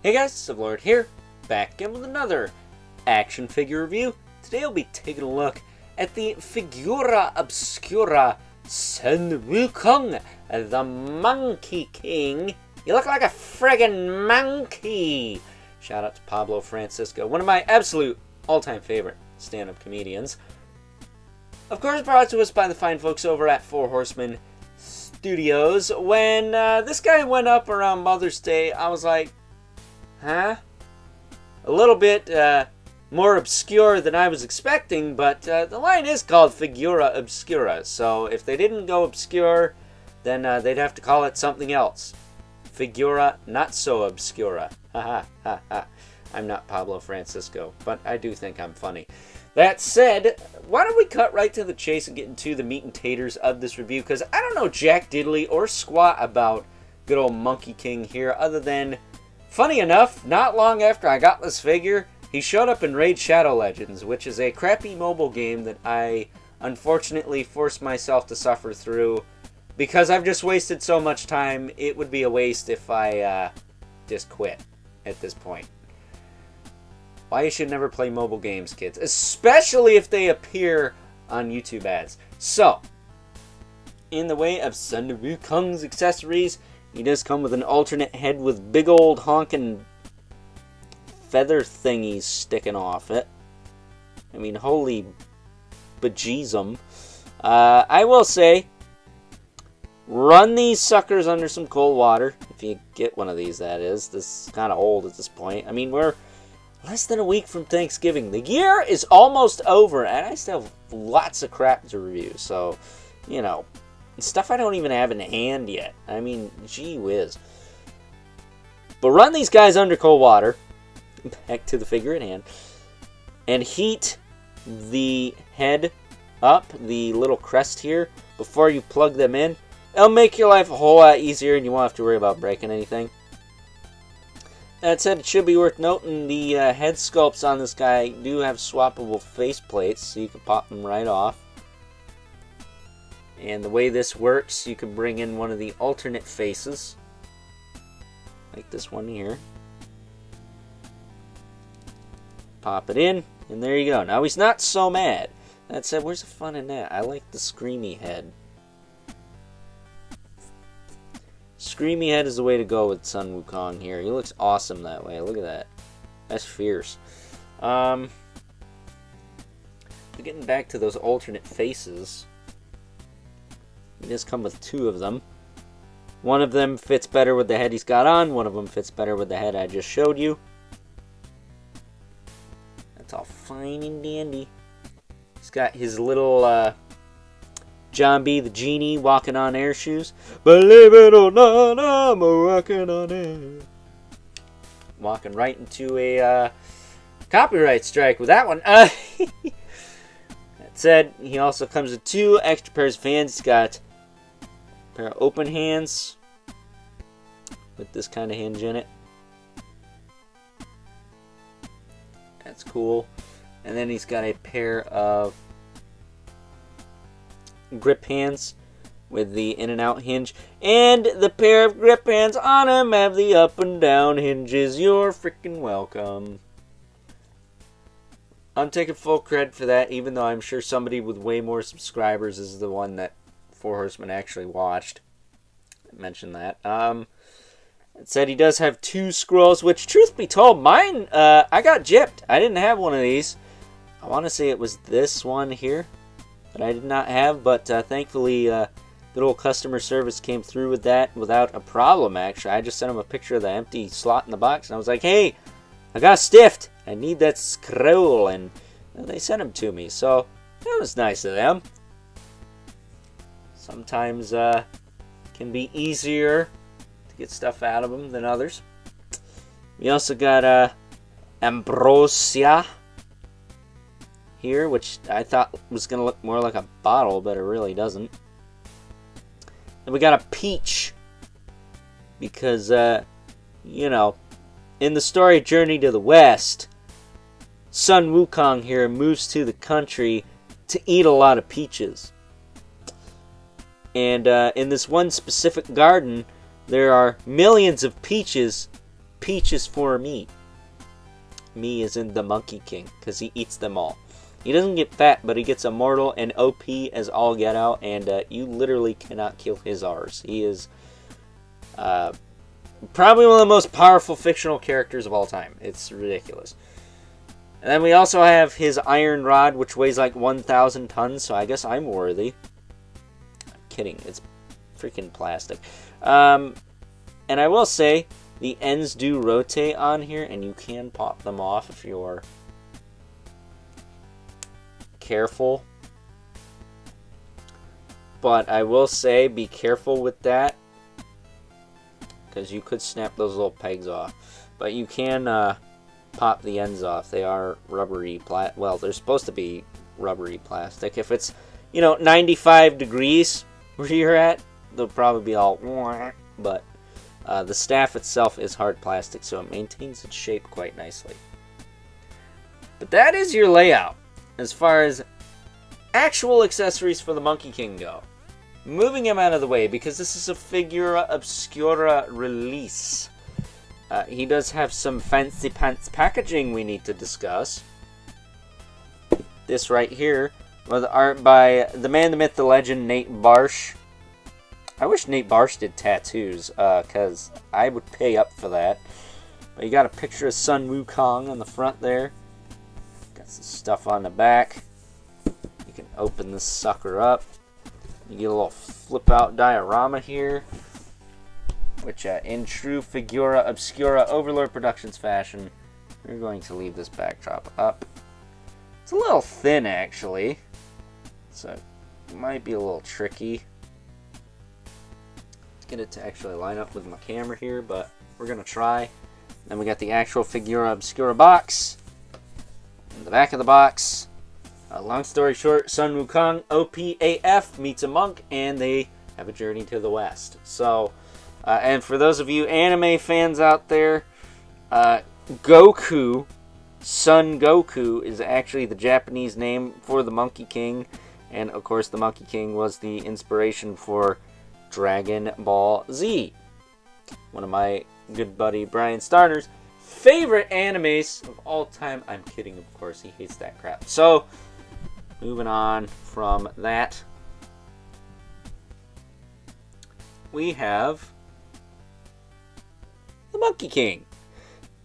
Hey guys, Sublord here, back again with another action figure review. Today I'll be taking a look at the Figura Obscura Sun Wukong, the Monkey King. You look like a friggin' monkey! Shout out to Pablo Francisco, one of my absolute all-time favorite stand-up comedians. Of course, brought to us by the fine folks over at Horsemen Studios. When this guy went up around Mother's Day, I was like, huh? A little bit more obscure than I was expecting, but the line is called Figura Obscura, so if they didn't go obscure, then they'd have to call it something else. Figura not so obscura. Ha ha ha ha. I'm not Pablo Francisco, but I do think I'm funny. That said, why don't we cut right to the chase and get into the meat and taters of this review, because I don't know jack diddly or squat about good old Monkey King here, other than, funny enough, not long after I got this figure, he showed up in Raid Shadow Legends, which is a crappy mobile game that I unfortunately forced myself to suffer through, because I've just wasted so much time. It would be a waste if I just quit at this point. Why you should never play mobile games, kids, especially if they appear on YouTube ads. So, in the way of Sun Wukong's accessories, he does come with an alternate head with big old honking feather thingies sticking off it. I mean, holy bejesus. I will say, run these suckers under some cold water. If you get one of these, that is. This is kind of old at this point. I mean, we're less than a week from Thanksgiving. The year is almost over, and I still have lots of crap to review. So, you know, stuff I don't even have in hand yet. I mean, gee whiz. But run these guys under cold water, back to the figure at hand, and heat the head up, the little crest here, before you plug them in. It'll make your life a whole lot easier, and you won't have to worry about breaking anything. That said, it should be worth noting the head sculpts on this guy do have swappable face plates, so you can pop them right off. And the way this works, you can bring in one of the alternate faces, like this one here. Pop it in, and there you go. Now he's not so mad. That said, where's the fun in that? I like the screamy head. Screamy head is the way to go with Sun Wukong here. He looks awesome that way. Look at that. That's fierce. Getting back to those alternate faces. He does come with two of them. One of them fits better with the head he's got on. One of them fits better with the head I just showed you. That's all fine and dandy. He's got his little John B. the Genie walking on air shoes. Believe it or not, I'm walking on air. Walking right into a copyright strike with that one. That said, he also comes with two extra pairs of hands. He's got a pair of open hands with this kind of hinge in it. That's cool. And then he's got a pair of grip hands with the in and out hinge, and the pair of grip hands on him have the up and down hinges. You're freaking welcome. I'm taking full credit for that, even though I'm sure somebody with way more subscribers is the one that Four Horsemen actually watched. I mentioned that. It said he does have two scrolls, which, truth be told, mine, I got gypped. I didn't have one of these. I want to say it was this one here that I did not have, but thankfully good old customer service came through with that without a problem. Actually, I just sent them a picture of the empty slot in the box, and I was like, hey, I got stiffed, I need that scroll, and they sent them to me, so that was nice of them. Sometimes can be easier to get stuff out of them than others. We also got Ambrosia here, which I thought was going to look more like a bottle, but it really doesn't. And we got a peach, because, you know, in the story Journey to the West, Sun Wukong here moves to the country to eat a lot of peaches. And in this one specific garden, there are millions of peaches peaches for me. Me is in the Monkey King, because he eats them all. He doesn't get fat, but he gets immortal and OP as all get out, and you literally cannot kill his R's. He is probably one of the most powerful fictional characters of all time. It's ridiculous. And then we also have his Iron Rod, which weighs like 1,000 tons, so I guess I'm worthy. I'm kidding, it's freaking plastic. And I will say, the ends do rotate on here, and you can pop them off if you're careful. But I will say, be careful with that, because you could snap those little pegs off. But you can pop the ends off. They are rubbery well, they're supposed to be rubbery plastic. If it's, 95 degrees where you're at, they'll probably be all but the staff itself is hard plastic, so it maintains its shape quite nicely. But that is your layout as far as actual accessories for the Monkey King go. Moving him out of the way, because this is a Figura Obscura release. He does have some fancy pants packaging we need to discuss. This right here was art by the man, the myth, the legend, Nate Barsh. I wish Nate Barsh did tattoos, because I would pay up for that. But you got a picture of Sun Wukong on the front there. Got some stuff on the back. You can open this sucker up. You get a little flip-out diorama here, which in true Figura Obscura Overlord Productions fashion, we're going to leave this backdrop up. It's a little thin, actually, so it might be a little tricky. Get it to actually line up with my camera here, but we're gonna try. Then we got the actual Figura Obscura box. In the back of the box, long story short, Sun Wukong, OPAF, meets a monk, and they have a journey to the west. So, and for those of you anime fans out there, Goku, Son Goku, is actually the Japanese name for the Monkey King, and of course the Monkey King was the inspiration for Dragon Ball Z, one of my good buddy Brian Starner's favorite animes of all time. I'm kidding, of course, he hates that crap. So, moving on from that, we have the Monkey King,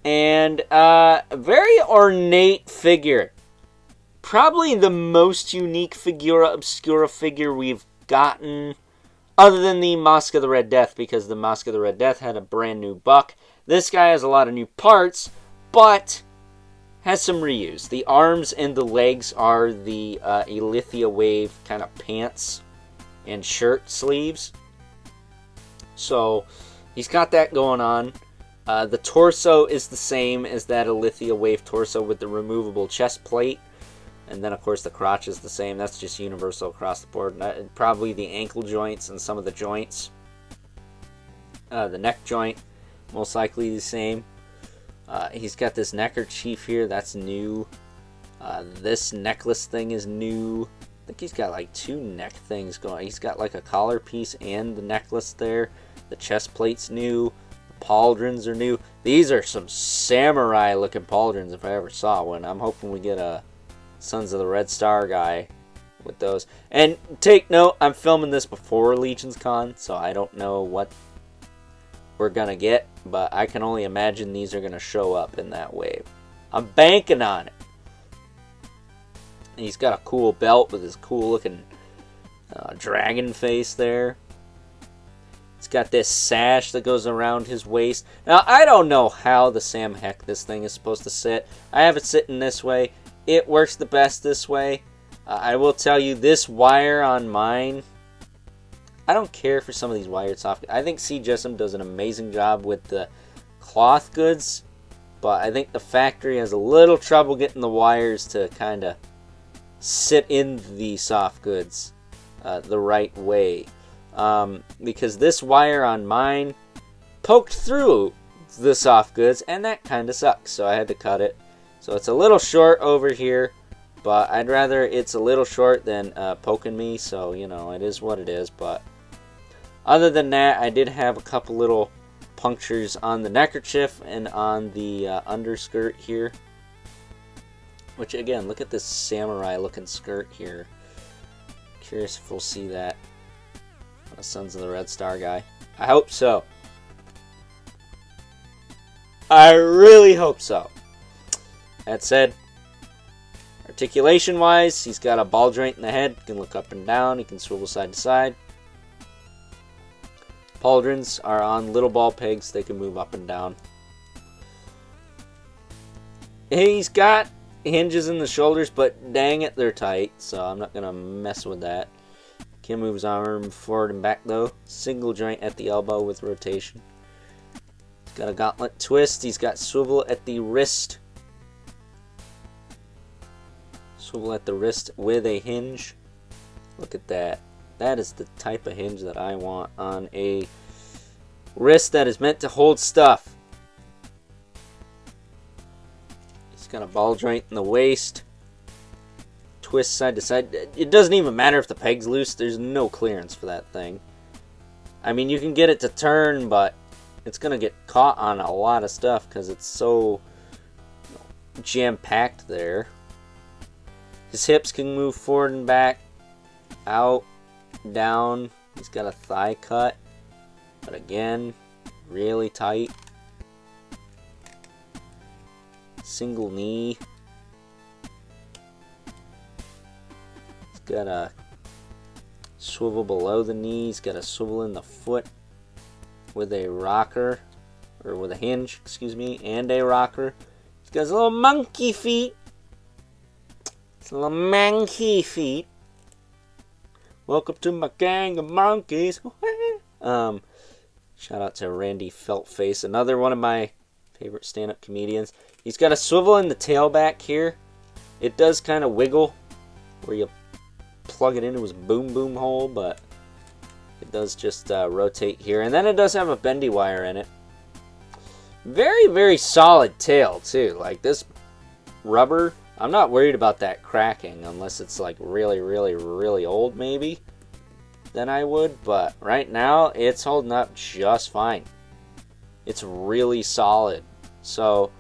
and a very ornate figure, probably the most unique Figura Obscura figure we've gotten, other than the Mask of the Red Death, because the Mask of the Red Death had a brand new buck. This guy has a lot of new parts, but has some reuse. The arms and the legs are the Elithia Wave kind of pants and shirt sleeves. So he's got that going on. The torso is the same as that Elithia Wave torso with the removable chest plate. And then, of course, the crotch is the same. That's just universal across the board. Probably the ankle joints and some of the joints. The neck joint, most likely the same. He's got this neckerchief here. That's new. This necklace thing is new. I think he's got like two neck things going. He's got like a collar piece and the necklace there. The chest plate's new. The pauldrons are new. These are some samurai-looking pauldrons if I ever saw one. I'm hoping we get a Sons of the Red Star guy with those. And take note, I'm filming this before Legion's Con, so I don't know what we're gonna get, but I can only imagine these are gonna show up in that wave. I'm banking on it. And he's got a cool belt with his cool looking dragon face there. He's got this sash that goes around his waist. Now, I don't know how the Sam Heck this thing is supposed to sit. I have it sitting this way. It works the best this way. I will tell you, this wire on mine, I don't care for some of these wired soft. I think C. Jessom does an amazing job with the cloth goods, but I think the factory has a little trouble getting the wires to kind of sit in the soft goods the right way. Because this wire on mine poked through the soft goods, and that kind of sucks, so I had to cut it. So it's a little short over here, but I'd rather it's a little short than poking me, so, you know, it is what it is. But other than that, I did have a couple little punctures on the neckerchief and on the underskirt here. Which again, look at this samurai looking skirt here. Curious if we'll see that on the Sons of the Red Star guy. I hope so. I really hope so. That said, articulation wise, he's got a ball joint in the head. He can look up and down. He can swivel side to side. Pauldrons are on little ball pegs. They can move up and down. He's got hinges in the shoulders, but dang it, they're tight, so I'm not going to mess with that. Can move his arm forward and back, though. Single joint at the elbow with rotation. He's got a gauntlet twist. He's got swivel at the wrist. Swivel at the wrist with a hinge. Look at that. That is the type of hinge that I want on a wrist that is meant to hold stuff. He's got a ball joint in the waist. Twist side to side. It doesn't even matter if the peg's loose. There's no clearance for that thing. I mean, you can get it to turn, but it's going to get caught on a lot of stuff because it's so jam-packed there. His hips can move forward and back, out, down. He's got a thigh cut, but again, really tight. Single knee. He's got a swivel below the knee. He's got a swivel in the foot with a rocker, or with a hinge, excuse me, and a rocker. He's got his little monkey feet. His little monkey feet. Welcome to my gang of monkeys. Shout out to Randy Feltface, another one of my favorite stand-up comedians. He's got a swivel in the tail back here. It does kind of wiggle where you plug it into his boom boom hole, but it does just rotate here. And then it does have a bendy wire in it. Very, very solid tail, too. Like this rubber, I'm not worried about that cracking unless it's like really, really, really old maybe. Then I would, but right now it's holding up just fine. It's really solid. So,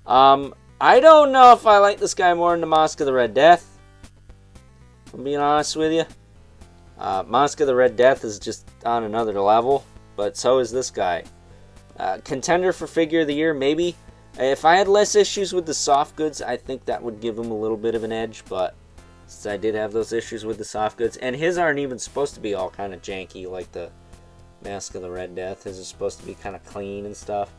I don't know if I like this guy more than the Mask of the Red Death. If I'm being honest with you. Mask of the Red Death is just on another level, but so is this guy. Contender for Figure of the Year, maybe. If I had less issues with the soft goods, I think that would give him a little bit of an edge, but since I did have those issues with the soft goods, and his aren't even supposed to be all kind of janky like the Mask of the Red Death. His is supposed to be kind of clean and stuff.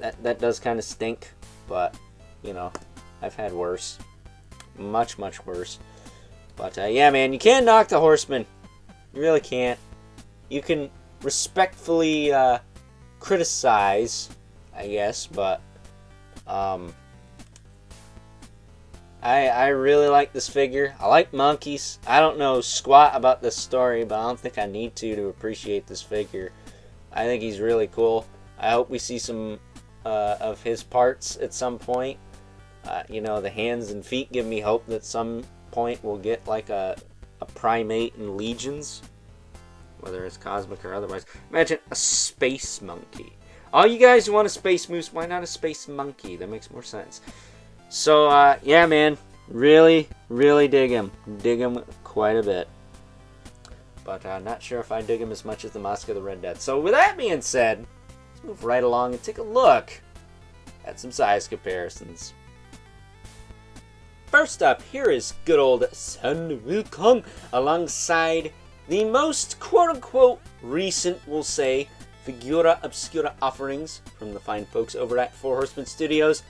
That does kind of stink, but, you know, I've had worse. Much, much worse. But, yeah, man, you can't knock the Horsemen. You really can't. You can respectfully criticize, I guess, but I really like this figure. I like monkeys. I don't know squat about this story, but I don't think I need to appreciate this figure. I think he's really cool. I hope we see some of his parts at some point. You know, the hands and feet give me hope that some point we'll get like a primate in Legions, whether it's cosmic or otherwise. Imagine a space monkey. All you guys who want a space moose, why not a space monkey? That makes more sense. So, yeah, man. Really, really dig him. Dig him quite a bit. But not sure if I dig him as much as the Mask of the Red Death. So, with that being said, let's move right along and take a look at some size comparisons. First up, here is good old Sun Wukong alongside the most quote-unquote recent, we'll say, Figura Obscura offerings from the fine folks over at Four Horsemen Studios.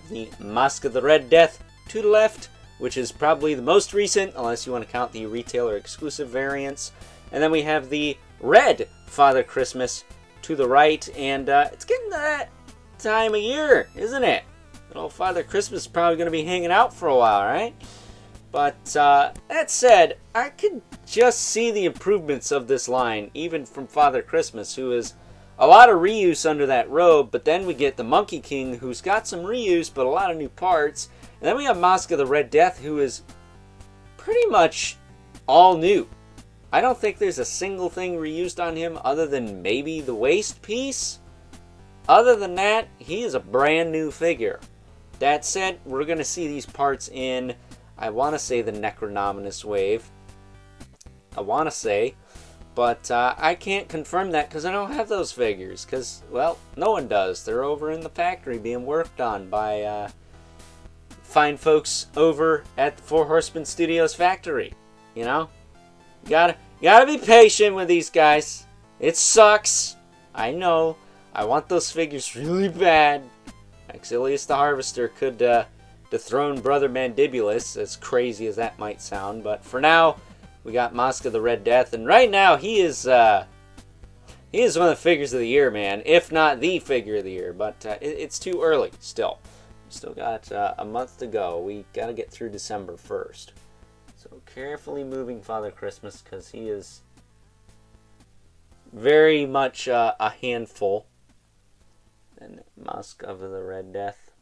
The Mask of the Red Death to the left, which is probably the most recent, unless you want to count the retailer exclusive variants. And then we have the Red Father Christmas to the right, and it's getting to that time of year, isn't it? Little Father Christmas is probably going to be hanging out for a while, right? But that said, I could just see the improvements of this line, even from Father Christmas, who is a lot of reuse under that robe, but then we get the Monkey King, who's got some reuse, but a lot of new parts. And then we have Mask of the Red Death, who is pretty much all new. I don't think there's a single thing reused on him other than maybe the waist piece. Other than that, he is a brand new figure. That said, we're going to see these parts in, I want to say, the Necronominous wave. I want to say, but I can't confirm that because I don't have those figures. Because, well, no one does. They're over in the factory being worked on by fine folks over at the Four Horsemen Studios factory. You know? You gotta be patient with these guys. It sucks. I know. I want those figures really bad. Exilius the Harvester could dethrone Brother Mandibulus, as crazy as that might sound. But for now, we got Mosca the Red Death, and right now he is one of the figures of the year, man. If not the figure of the year, but it's too early still. We still got a month to go. We gotta get through December 1st. So carefully moving Father Christmas, because he is very much a handful. And Musk of the Red Death.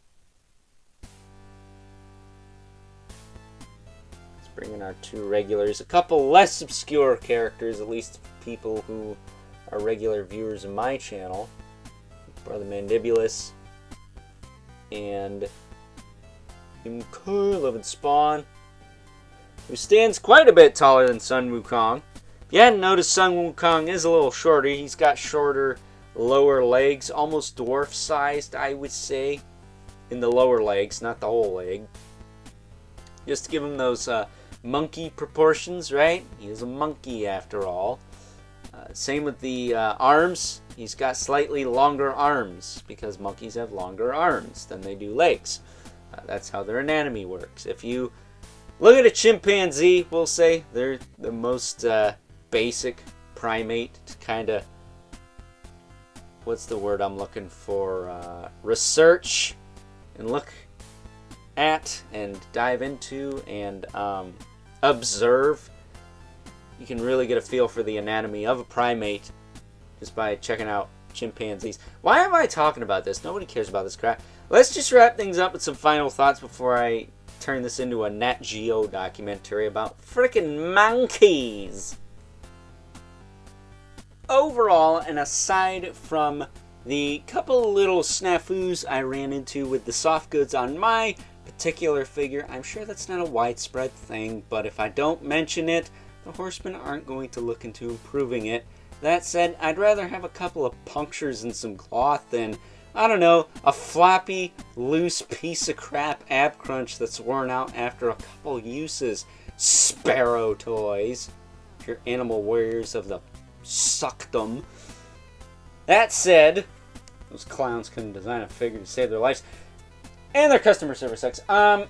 Let's bring in our two regulars. A couple less obscure characters, at least people who are regular viewers of my channel. Brother Mandibulus. And Love and Spawn, who stands quite a bit taller than Sun Wukong. If you hadn't noticed, Sun Wukong is a little shorter. He's got shorter lower legs, almost dwarf-sized, I would say, in the lower legs, not the whole leg. Just to give him those monkey proportions, right? He is a monkey after all. Same with the arms. He's got slightly longer arms because monkeys have longer arms than they do legs. That's how their anatomy works. If you look at a chimpanzee, we'll say they're the most basic primate to kind of, what's the word I'm looking for? Research and look at and dive into and observe. You can really get a feel for the anatomy of a primate just by checking out chimpanzees. Why am I talking about this? Nobody cares about this crap. Let's just wrap things up with some final thoughts before I turn this into a Nat Geo documentary about frickin' monkeys. Overall, and aside from the couple little snafus I ran into with the soft goods on my particular figure, I'm sure that's not a widespread thing, but if I don't mention it, the Horsemen aren't going to look into improving it. That said, I'd rather have a couple of punctures and some cloth than, I don't know, a floppy, loose piece of crap ab crunch that's worn out after a couple uses. Sparrow toys. If you're animal warriors of the suckdom. That said, those clowns couldn't design a figure to save their lives. And their customer service sucks. I'm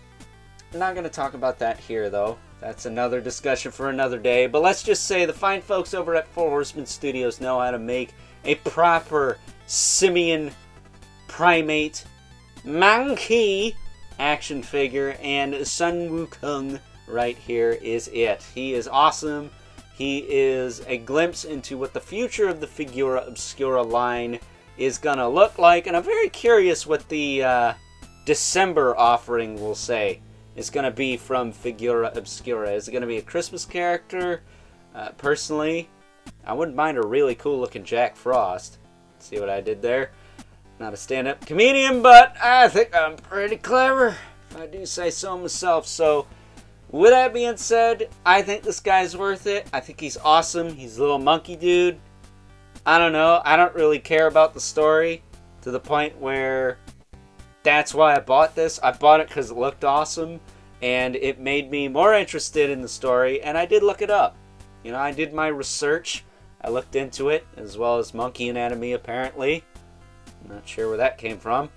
not going to talk about that here, though. That's another discussion for another day. But let's just say the fine folks over at Four Horsemen Studios know how to make a proper simian primate monkey action figure. And Sun Wukong right here is it. He is awesome. He is a glimpse into what the future of the Figura Obscura line is going to look like. And I'm very curious what the December offering will say. Is going to be from Figura Obscura. Is it going to be a Christmas character? Personally, I wouldn't mind a really cool looking Jack Frost. See what I did there? Not a stand-up comedian, but I think I'm pretty clever, if I do say so myself. So, with that being said, I think this guy's worth it. I think he's awesome. He's a little monkey dude. I don't know. I don't really care about the story to the point where that's why I bought this. I bought it because it looked awesome, and it made me more interested in the story, and I did look it up. You know, I did my research. I looked into it, as well as monkey anatomy, apparently. I'm not sure where that came from.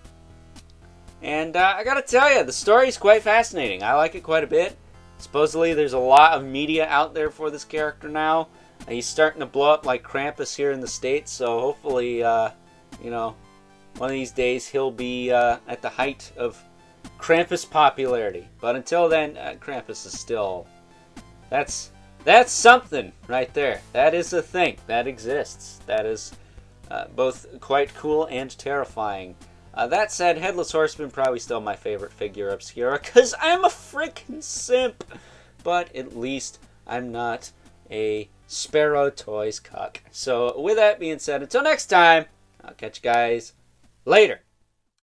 And I gotta tell you, the story's quite fascinating. I like it quite a bit. Supposedly, there's a lot of media out there for this character now. He's starting to blow up like Krampus here in the States, so hopefully, you know, one of these days he'll be at the height of Krampus popularity. But until then, Krampus is still... That's something right there. That is a thing. That exists. That is both quite cool and terrifying. That said, Headless Horseman probably still my favorite figure Obscura, because I'm a freaking simp. But at least I'm not a Sparrow Toys Cuck. So with that being said, until next time, I'll catch you guys later.